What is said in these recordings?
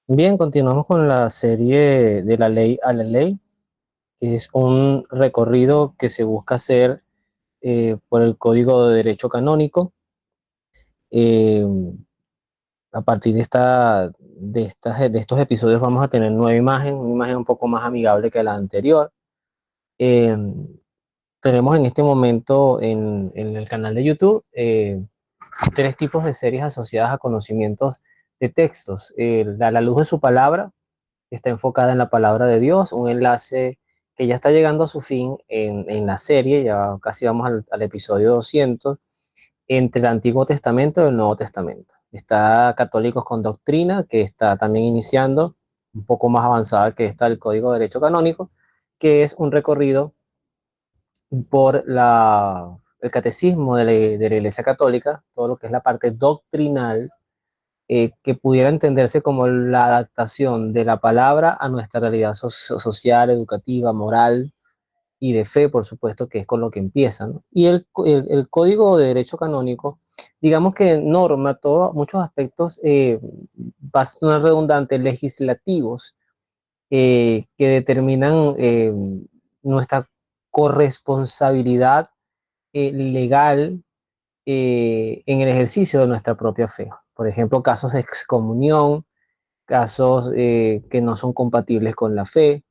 Bien, continuamos con la serie de la ley a la ley, que es un recorrido que se busca hacer por el Código de Derecho Canónico. Eh, a partir de estos episodios vamos a tener una imagen un poco más amigable que la anterior. Eh, tenemos en este momento en el canal de YouTube tres tipos de series asociadas a conocimientos de textos. A la luz de su palabra, está enfocada en la palabra de Dios, un enlace que ya está llegando a su fin en la serie, ya casi vamos al episodio 200, entre el Antiguo Testamento y el Nuevo Testamento. Está Católicos con Doctrina, que está también iniciando, un poco más avanzada que está el Código de Derecho Canónico, que es un recorrido por el catecismo de la Iglesia Católica, todo lo que es la parte doctrinal, que pudiera entenderse como la adaptación de la palabra a nuestra realidad social, educativa, moral y de fe, por supuesto, que es con lo que empieza, ¿no? Y el Código de Derecho Canónico, digamos que norma muchos aspectos, va a sonar redundante, legislativos, que determinan nuestra corresponsabilidad legal en el ejercicio de nuestra propia fe. Por ejemplo, casos de excomunión, casos que no son compatibles con la fe,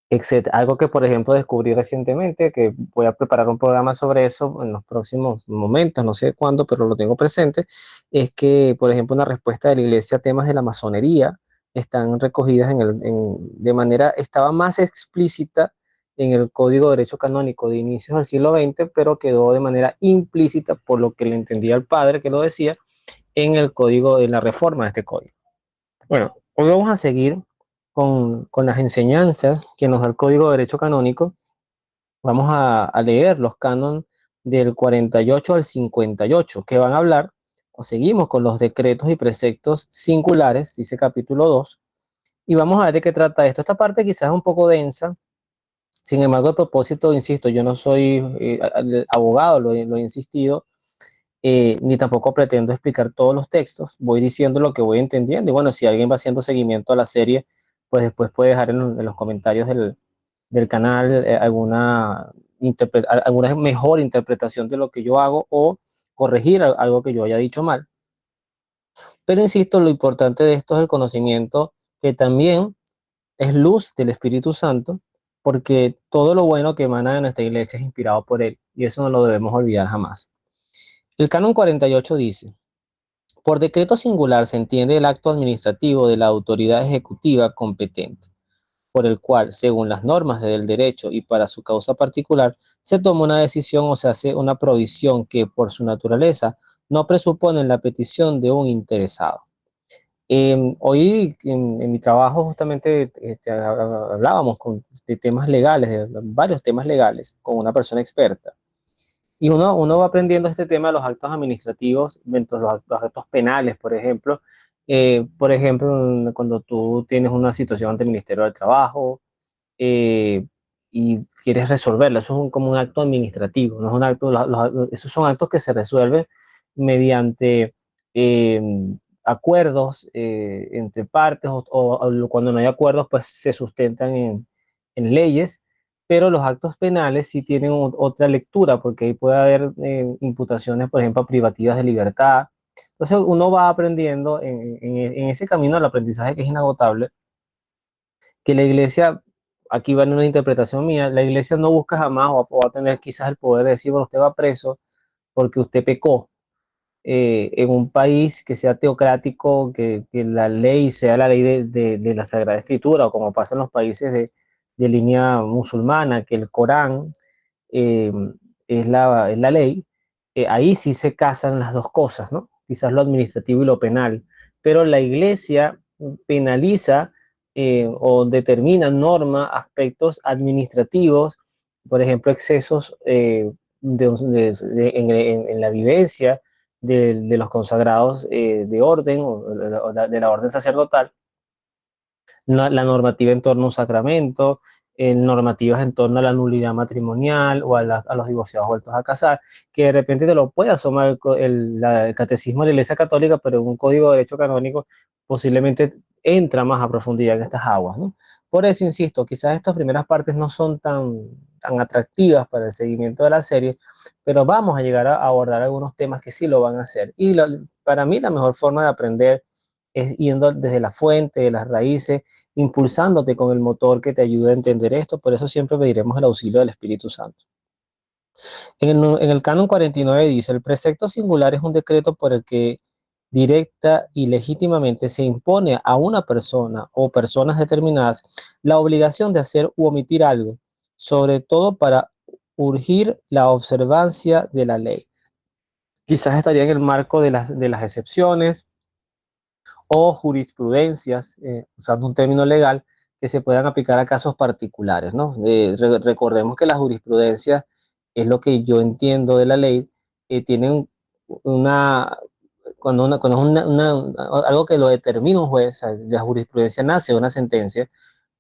etcétera. Algo que, por ejemplo, descubrí recientemente, que voy a preparar un programa sobre eso en los próximos momentos, no sé cuándo, pero lo tengo presente, es que, por ejemplo, una respuesta de la iglesia a temas de la masonería están recogidas de manera, estaba más explícita en el Código de Derecho Canónico de inicios del siglo XX, pero quedó de manera implícita, por lo que le entendía el padre que lo decía, en el código, en la reforma de este código. Bueno, hoy vamos a seguir con las enseñanzas que nos da el Código de Derecho Canónico. Vamos a leer los cánones del 48 al 58, que van a hablar, o seguimos con los decretos y preceptos singulares, dice capítulo 2, y vamos a ver de qué trata esto. Esta parte quizás es un poco densa, sin embargo, a propósito, insisto, yo no soy abogado, lo he insistido, ni tampoco pretendo explicar todos los textos, voy diciendo lo que voy entendiendo y bueno, si alguien va haciendo seguimiento a la serie, pues después puede dejar en los comentarios del canal alguna mejor interpretación de lo que yo hago o corregir algo que yo haya dicho mal. Pero insisto, lo importante de esto es el conocimiento que también es luz del Espíritu Santo, porque todo lo bueno que emana de nuestra iglesia es inspirado por él y eso no lo debemos olvidar jamás. El canon 48 dice: por decreto singular se entiende el acto administrativo de la autoridad ejecutiva competente, por el cual, según las normas del derecho y para su causa particular, se toma una decisión o se hace una provisión que, por su naturaleza, no presupone la petición de un interesado. Hoy en mi trabajo justamente hablábamos de temas legales, de varios temas legales, con una persona experta. Y uno va aprendiendo este tema de los actos administrativos, dentro de los actos penales, por ejemplo. Por ejemplo, cuando tú tienes una situación ante el Ministerio del Trabajo eh, y quieres resolverla, eso es como un acto administrativo, no es un acto, esos son actos que se resuelven mediante eh, acuerdos entre partes o cuando no hay acuerdos, pues se sustentan en leyes, pero los actos penales sí tienen otra lectura, porque ahí puede haber imputaciones, por ejemplo, privativas de libertad. Entonces uno va aprendiendo en ese camino del aprendizaje que es inagotable, que la iglesia, aquí va en una interpretación mía, la iglesia no busca jamás o va a tener quizás el poder de decir, bueno, usted va preso porque usted pecó. En un país que sea teocrático, que la ley sea la ley de la Sagrada Escritura, o como pasa en los países de línea musulmana, que el Corán eh, es la ley, ahí sí se casan las dos cosas, ¿no? Quizás lo administrativo y lo penal, pero la iglesia penaliza o determina, norma aspectos administrativos, por ejemplo, excesos en la vivencia de los consagrados de orden o de la orden sacerdotal, la normativa en torno a un sacramento, normativas en torno a la nulidad matrimonial o a los divorciados vueltos a casar, que de repente te lo puede asomar el catecismo de la Iglesia Católica, pero en un código de derecho canónico posiblemente entra más a profundidad en estas aguas, ¿no? Por eso, insisto, quizás estas primeras partes no son tan atractivas para el seguimiento de la serie, pero vamos a llegar a abordar algunos temas que sí lo van a hacer. Y para mí la mejor forma de aprender es yendo desde la fuente, de las raíces, impulsándote con el motor que te ayude a entender esto. Por eso siempre pediremos el auxilio del Espíritu Santo. En el Canon 49 dice, el precepto singular es un decreto por el que directa y legítimamente se impone a una persona o personas determinadas la obligación de hacer u omitir algo, sobre todo para urgir la observancia de la ley. Quizás estaría en el marco de las excepciones o jurisprudencias, usando un término legal, que se puedan aplicar a casos particulares, ¿no? Recordemos que la jurisprudencia es lo que yo entiendo de la ley, tiene una, cuando es algo que lo determina un juez, o sea, la jurisprudencia nace de una sentencia,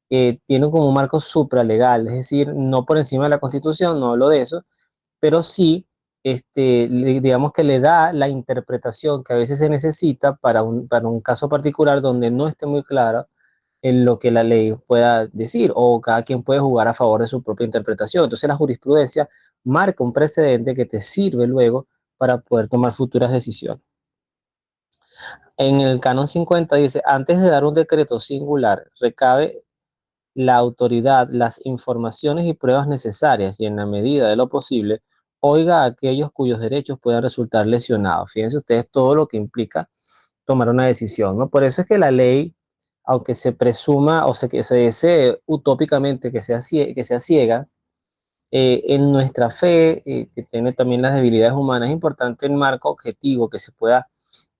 tiene como un marco supralegal, es decir, no por encima de la Constitución, no hablo de eso, pero sí, digamos que le da la interpretación que a veces se necesita para un caso particular donde no esté muy claro en lo que la ley pueda decir o cada quien puede jugar a favor de su propia interpretación. Entonces la jurisprudencia marca un precedente que te sirve luego para poder tomar futuras decisiones. En el canon 50 dice, antes de dar un decreto singular, recabe la autoridad las informaciones y pruebas necesarias y en la medida de lo posible, oiga a aquellos cuyos derechos puedan resultar lesionados. Fíjense ustedes todo lo que implica tomar una decisión, ¿no? Por eso es que la ley, aunque se presuma o que se desee utópicamente que sea ciega, en nuestra fe, que tiene también las debilidades humanas, es importante el marco objetivo que se pueda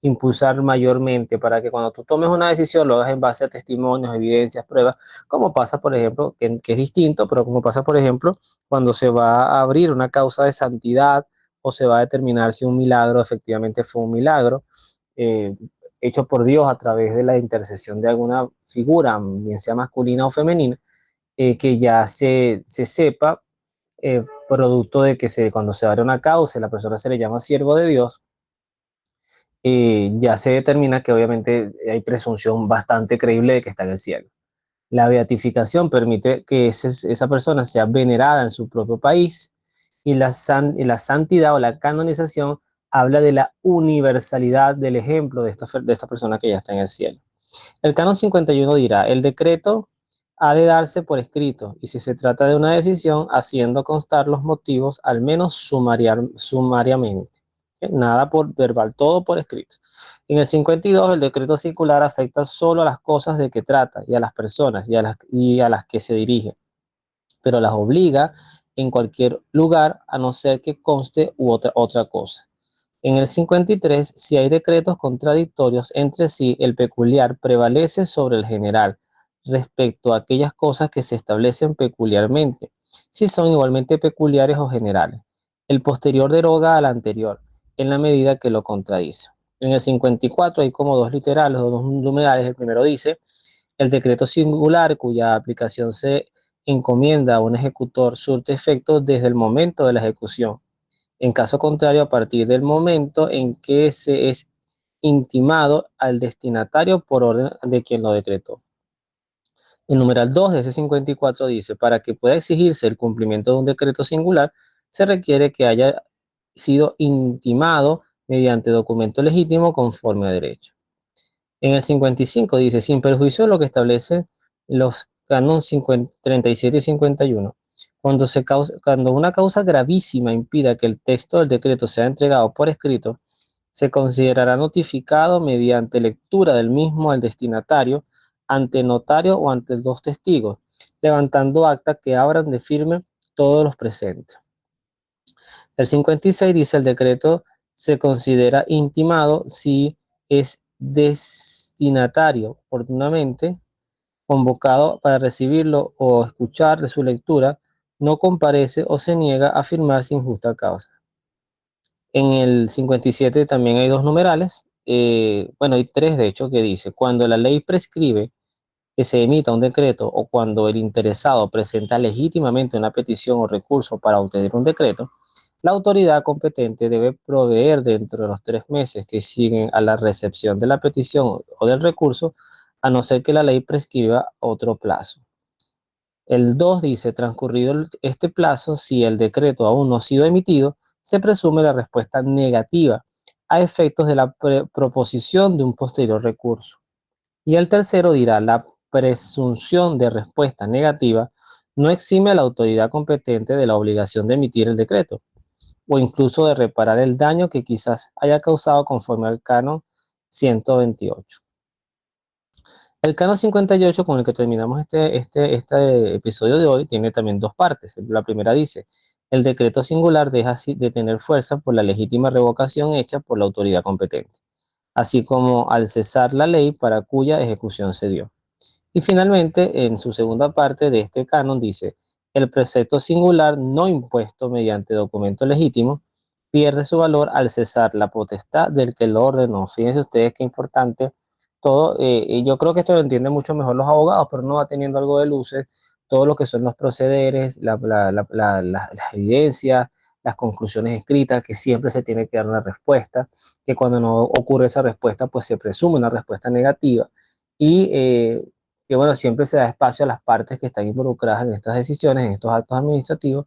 impulsar mayormente para que cuando tú tomes una decisión lo hagas en base a testimonios, evidencias, pruebas, como pasa, por ejemplo, que es distinto, pero como pasa, por ejemplo, cuando se va a abrir una causa de santidad o se va a determinar si un milagro efectivamente fue un milagro eh, hecho por Dios a través de la intercesión de alguna figura, bien sea masculina o femenina, que ya se sepa, producto de que cuando se abre una causa, la persona se le llama siervo de Dios, ya se determina que obviamente hay presunción bastante creíble de que está en el cielo. La beatificación permite que esa persona sea venerada en su propio país y la santidad o la canonización habla de la universalidad del ejemplo de esta persona que ya está en el cielo. El canon 51 dirá, el decreto ha de darse por escrito y si se trata de una decisión, haciendo constar los motivos al menos sumariamente. Nada por verbal, todo por escrito. En el 52, el decreto circular afecta solo a las cosas de que trata y a las personas y a las que se dirige, pero las obliga en cualquier lugar a no ser que conste otra cosa. En el 53, si hay decretos contradictorios entre sí, el peculiar prevalece sobre el general respecto a aquellas cosas que se establecen peculiarmente, si son igualmente peculiares o generales. El posterior deroga al anterior, en la medida que lo contradice. En el 54 hay como dos literales o dos numerales. El primero dice, el decreto singular cuya aplicación se encomienda a un ejecutor surte efecto desde el momento de la ejecución. En caso contrario, a partir del momento en que se es intimado al destinatario por orden de quien lo decretó. El numeral 2 de ese 54 dice, para que pueda exigirse el cumplimiento de un decreto singular, se requiere que haya sido intimado mediante documento legítimo conforme a derecho. En el 55 dice, sin perjuicio de lo que establece los cánones 37 y 51, cuando una causa gravísima impida que el texto del decreto sea entregado por escrito, se considerará notificado mediante lectura del mismo al destinatario, ante notario o ante dos testigos, levantando acta que abran de firme todos los presentes. El 56 dice, el decreto se considera intimado si es destinatario oportunamente convocado para recibirlo o escuchar de su lectura, no comparece o se niega a firmar sin justa causa. En el 57 también hay dos numerales, bueno, hay tres de hecho que dice, cuando la ley prescribe que se emita un decreto o cuando el interesado presenta legítimamente una petición o recurso para obtener un decreto, la autoridad competente debe proveer dentro de los 3 meses que siguen a la recepción de la petición o del recurso, a no ser que la ley prescriba otro plazo. El 2 dice, transcurrido este plazo, si el decreto aún no ha sido emitido, se presume la respuesta negativa a efectos de la proposición de un posterior recurso. Y el tercero dirá, la presunción de respuesta negativa no exime a la autoridad competente de la obligación de emitir el decreto o incluso de reparar el daño que quizás haya causado conforme al canon 128. El canon 58, con el que terminamos este episodio de hoy, tiene también dos partes. La primera dice, el decreto singular deja así de tener fuerza por la legítima revocación hecha por la autoridad competente, así como al cesar la ley para cuya ejecución se dio. Y finalmente, en su segunda parte de este canon dice, el precepto singular no impuesto mediante documento legítimo pierde su valor al cesar la potestad del que lo ordenó. Fíjense ustedes qué importante todo. Y yo creo que esto lo entienden mucho mejor los abogados, pero no va teniendo algo de luces, todo lo que son los procederes, las evidencias, las conclusiones escritas, que siempre se tiene que dar una respuesta, que cuando no ocurre esa respuesta, pues se presume una respuesta negativa. Y que bueno, siempre se da espacio a las partes que están involucradas en estas decisiones, en estos actos administrativos,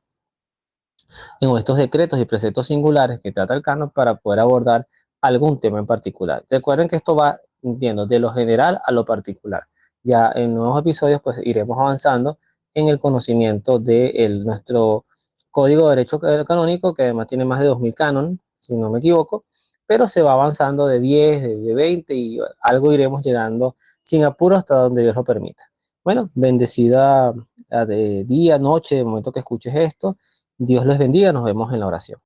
en estos decretos y preceptos singulares que trata el canon para poder abordar algún tema en particular. Recuerden que esto va, entiendo, de lo general a lo particular. Ya en nuevos episodios pues iremos avanzando en el conocimiento de nuestro Código de Derecho Canónico, que además tiene más de 2000 cánones, si no me equivoco, pero se va avanzando de 10, de 20 y algo iremos llegando sin apuro hasta donde Dios lo permita. Bueno, bendecida de día, noche, de momento que escuches esto. Dios les bendiga, nos vemos en la oración.